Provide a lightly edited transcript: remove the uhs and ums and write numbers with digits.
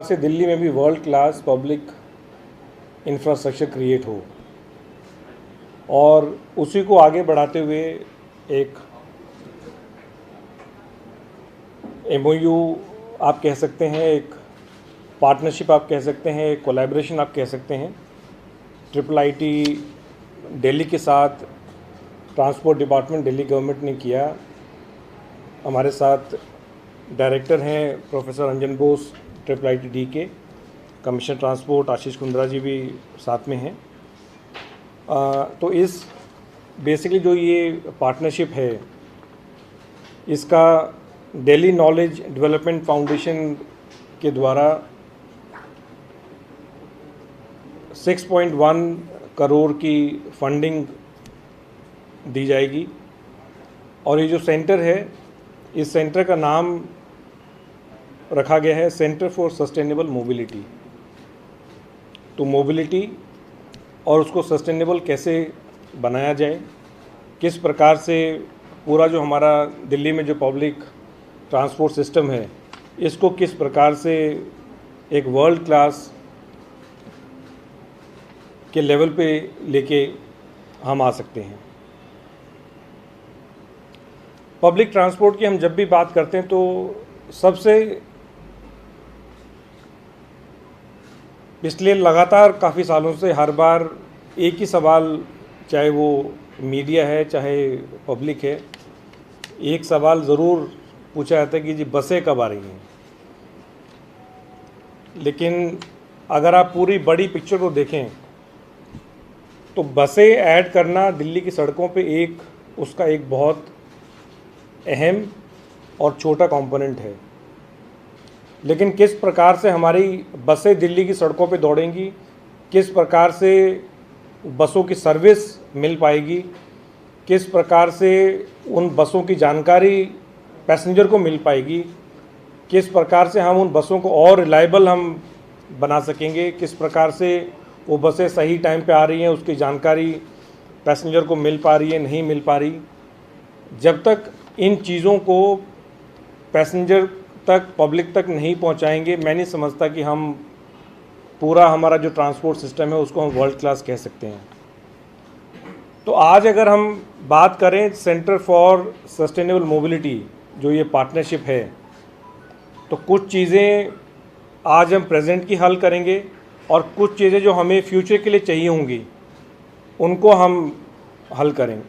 से दिल्ली में भी world class public infrastructure create हो और उसी को आगे बढ़ाते हुए एक एमओयू आप कह सकते हैं, एक पार्टनरशिप आप कह सकते हैं, एक कोलैबोरेशन आप कह सकते हैं IIIT दिल्ली के साथ ट्रांसपोर्ट डिपार्टमेंट दिल्ली गवर्नमेंट ने किया। हमारे साथ डायरेक्टर हैं प्रोफेसर अंजन बोस IIIT के, कमिश्नर ट्रांसपोर्ट आशीष कुंद्रा जी भी साथ में हैं। तो इस बेसिकली जो ये पार्टनरशिप है इसका दिल्ली नॉलेज डेवलपमेंट फाउंडेशन के द्वारा 6.1 करोड़ की फंडिंग दी जाएगी। और ये जो सेंटर है, इस सेंटर का नाम रखा गया है सेंटर फॉर सस्टेनेबल मोबिलिटी। तो मोबिलिटी और उसको सस्टेनेबल कैसे बनाया जाए, किस प्रकार से पूरा जो हमारा दिल्ली में जो पब्लिक ट्रांसपोर्ट सिस्टम है इसको किस प्रकार से एक वर्ल्ड क्लास के लेवल पे लेके हम आ सकते हैं। पब्लिक ट्रांसपोर्ट की हम जब भी बात करते हैं तो सबसे पिछले लगातार काफ़ी सालों से हर बार एक ही सवाल, चाहे वो मीडिया है चाहे पब्लिक है, एक सवाल ज़रूर पूछा जाता है कि जी बसें कब आ रही हैं। लेकिन अगर आप पूरी बड़ी पिक्चर को देखें तो बसें ऐड करना दिल्ली की सड़कों पे उसका एक बहुत अहम और छोटा कंपोनेंट है। लेकिन किस प्रकार से हमारी बसें दिल्ली की सड़कों पे दौड़ेंगी, किस प्रकार से बसों की सर्विस मिल पाएगी, किस प्रकार से उन बसों की जानकारी पैसेंजर को मिल पाएगी, किस प्रकार से हम उन बसों को और रिलायबल हम बना सकेंगे, किस प्रकार से वो बसें सही टाइम पे आ रही हैं, उसकी जानकारी पैसेंजर को मिल पा रही है, नहीं मिल पा रही। जब तक इन चीज़ों को पैसेंजर तक, पब्लिक तक नहीं पहुंचाएंगे, मैं नहीं समझता कि हम पूरा हमारा जो ट्रांसपोर्ट सिस्टम है उसको हम वर्ल्ड क्लास कह सकते हैं। तो आज अगर हम बात करें सेंटर फॉर सस्टेनेबल मोबिलिटी, जो ये पार्टनरशिप है, तो कुछ चीज़ें आज हम प्रेजेंट की हल करेंगे और कुछ चीज़ें जो हमें फ्यूचर के लिए चाहिए होंगी उनको हम हल करेंगे।